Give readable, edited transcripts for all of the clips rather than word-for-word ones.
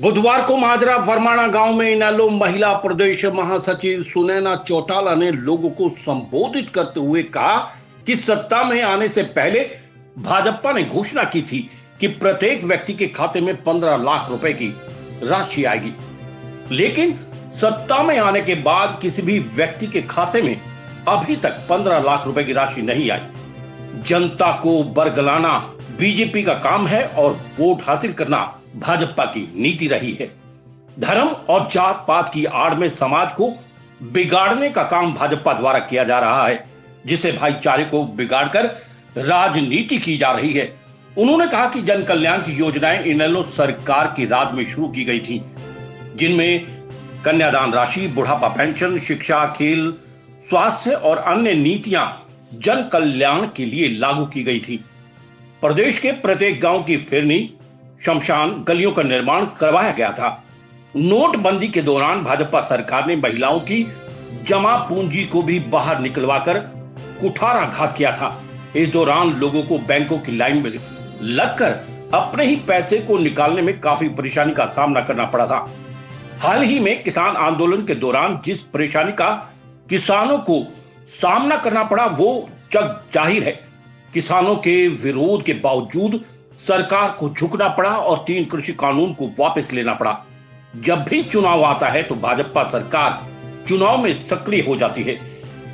बुधवार को माजरा फरमाना गांव में इनेलो महिला प्रदेश महासचिव सुनैना चौटाला ने लोगों को संबोधित करते हुए कहा कि सत्ता में आने से पहले भाजपा ने घोषणा की थी कि प्रत्येक व्यक्ति के खाते में 15 लाख रुपए की राशि आएगी, लेकिन सत्ता में आने के बाद किसी भी व्यक्ति के खाते में अभी तक 15 लाख रुपए की राशि नहीं आई। जनता को बरगलाना बीजेपी का काम है और वोट हासिल करना भाजपा की नीति रही है। धर्म और जात पात की आड़ में समाज को बिगाड़ने का काम भाजपा द्वारा किया जा रहा है, जिसे भाईचारे को बिगाड़कर राजनीति की जा रही है। उन्होंने कहा कि जन कल्याण की योजनाएं इनेलो सरकार की राज में शुरू की गई थी, जिनमें कन्यादान राशि, बुढ़ापा पेंशन, शिक्षा, खेल, स्वास्थ्य और अन्य नीतियां जन कल्याण के लिए लागू की गई थी। प्रदेश के प्रत्येक गांव की फिरनी, शमशान, गलियों का निर्माण करवाया गया था। नोटबंदी के दौरान भाजपा सरकार ने महिलाओं की जमा पूंजी को भी बाहर निकलवाकर कुठाराघात किया था। इस दौरान लोगों को बैंकों की लाइन में लगकर अपने ही पैसे को निकालने में काफी परेशानी का सामना करना पड़ा था। हाल ही में किसान आंदोलन के दौरान जिस परेशानी का किसानों को सामना करना पड़ा वो जग जाहिर है। किसानों के विरोध के बावजूद सरकार को झुकना पड़ा और 3 कृषि कानून को वापस लेना पड़ा। जब भी चुनाव आता है तो भाजपा सरकार चुनाव में सक्रिय हो जाती है।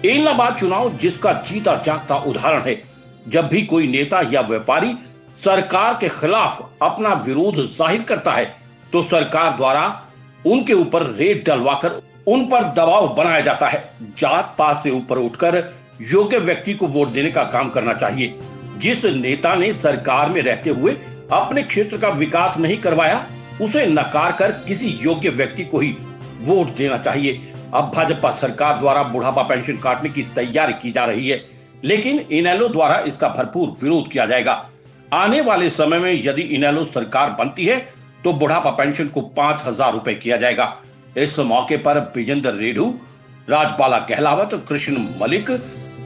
इलाहाबाद चुनाव जिसका जीता जागता उदाहरण है। जब भी कोई नेता या व्यापारी सरकार के खिलाफ अपना विरोध जाहिर करता है तो सरकार द्वारा उनके ऊपर रेड डलवाकर उन पर दबाव बनाया जाता है। जात पात से ऊपर उठकर योग्य व्यक्ति को वोट देने का काम करना चाहिए। जिस नेता ने सरकार में रहते हुए अपने क्षेत्र का विकास नहीं करवाया, उसे नकार कर किसी योग्य व्यक्ति को ही वोट देना चाहिए। अब भाजपा सरकार द्वारा बुढ़ापा पेंशन काटने की तैयारी की जा रही है, लेकिन इनेलो द्वारा इसका भरपूर विरोध किया जाएगा। आने वाले समय में यदि इनेलो सरकार बनती है तो बुढ़ापा पेंशन को 5,000 रुपए किया जाएगा। इस मौके पर विजेंद्र रेडू, राजबाला कहलावत, कृष्ण मलिक,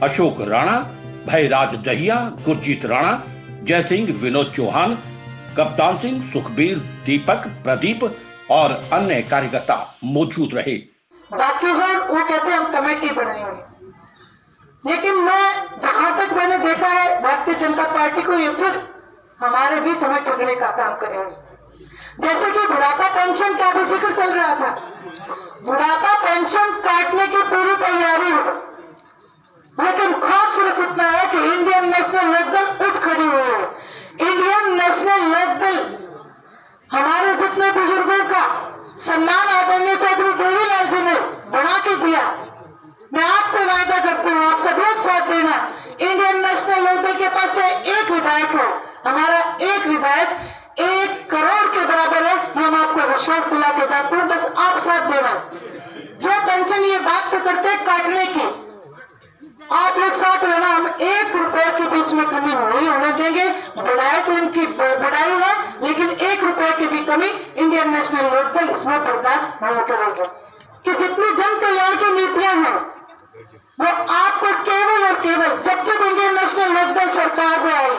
अशोक राणा, भयराज दहिया, गुरजीत राणा, जय सिंह, विनोद चौहान, कप्तान सिंह, सुखबीर, दीपक, प्रदीप और अन्य कार्यकर्ता मौजूद रहे। बाकी लोग वो कहते हैं हम कमेटी बनाएंगे, लेकिन मैं जहां तक मैंने देखा है भारतीय जनता पार्टी को ये फिर हमारे भी समय ठगने का काम करेंगे। जैसे कि बुढ़ापा पेंशन का भी जिक्र चल रहा था, बुढ़ापा पेंशन काटने की पूरी तैयारी हो, लेकिन खौफ सिर्फ इतना है कि इंडियन नेशनल लोकदल उठ खड़ी हुई है। इंडियन नेशनल लोकदल हमारे जितने बुजुर्गों का सम्मान आदरणीय चौधरी देवीलाल जी ने बना के दिया। मैं आपसे वायदा करती हूँ, आप सब लोग साथ देना। इंडियन नेशनल लोकदल के पास से एक विधायक है, हमारा एक विधायक 1 करोड़ के बराबर है, हम आपको विश्वास दिला के जाते हैं। बस आप साथ देना। जो पेंशन ये बात तो करते काटने की, आप लोग साथ रहना। हम 1 रुपए के बीच में कमी नहीं होने देंगे। बढ़ाई तो इनकी बढ़ाई है, लेकिन 1 रुपए की भी कमी इंडियन नेशनल लोकदल इसमें बर्दाश्त नहीं करेंगे। कि जितनी जन कल्याण की नीतियां हैं वो आपको केवल और केवल जब इंडियन नेशनल लोकदल सरकार में आई,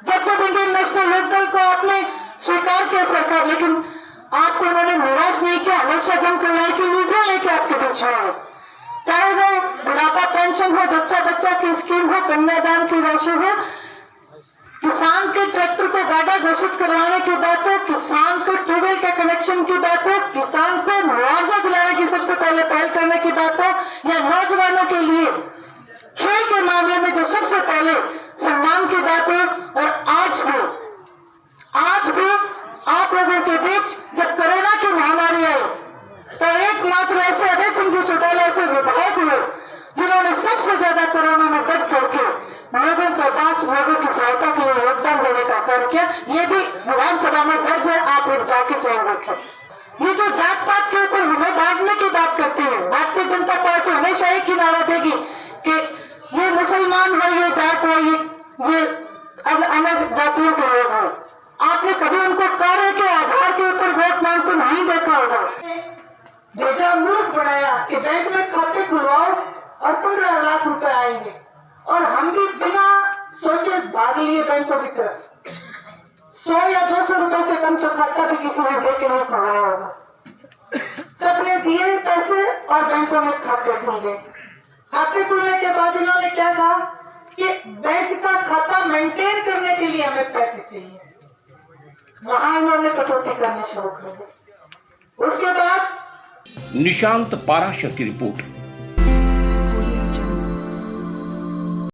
जब इंडियन नेशनल लोकदल को आपने स्वीकार किया सरकार, लेकिन आपको उन्होंने निराश नहीं किया। हमेशा जन कल्याण की नीतियां लेके आपके पीछे आए, चाहे वो बुढ़ापा पेंशन हो, बच्चा की स्कीम हो, कन्यादान की राशि हो, किसान के ट्रैक्टर को गाड़ा घोषित करवाने की बात हो, किसान को ट्यूबवेल का कनेक्शन की बात हो, किसान को मुआवजा दिलाने की सबसे पहले पहल करने की बात हो, या नौजवानों के लिए खेल के मामले में जो सबसे पहले सम्मान की बात हो। और आज भी आप लोगों के बीच जब कोरोना की महामारी आई तो एकमात्र ऐसे अभय सिंह जी चौटाला ऐसे विधायक हुए जिन्होंने सबसे ज्यादा कोरोना में बढ़ चढ़ के लोगों के पास लोगों की सहायता के लिए योगदान देने का काम किया। ये भी विधानसभा में दर्ज है, आप लोग जाके चयन देखें। ये जो जात पात के ऊपर हमें बांटने की बात करती है, भारतीय जनता पार्टी हमेशा एक ही नारा देगी कि ये मुसलमान है, ये जाट है, ये अलग जातियों के लोग हैं। आपने कभी उनको कार्य के आधार के ऊपर वोट मांगते नहीं देखा होगा। भेजा मूर्ख बनाया कि बैंक में खाते खुलवाओ और 15 लाख रुपए आएंगे, और हम भी बिना सोचे भाग लिए बैंकों की तरफ। 100 या 200 रुपए से कम तो खाता भी किसी ने दे के नहीं पढ़ाया होगा। सबने दिए पैसे और बैंकों में खाते खुले। खाते खुलने के बाद इन्होंने क्या कहा कि बैंक का खाता मेंटेन करने के लिए हमें पैसे चाहिए। वहां इन्होंने कटौती करनी शुरू कर दी। उसके बाद निशांत पाराशर की रिपोर्ट।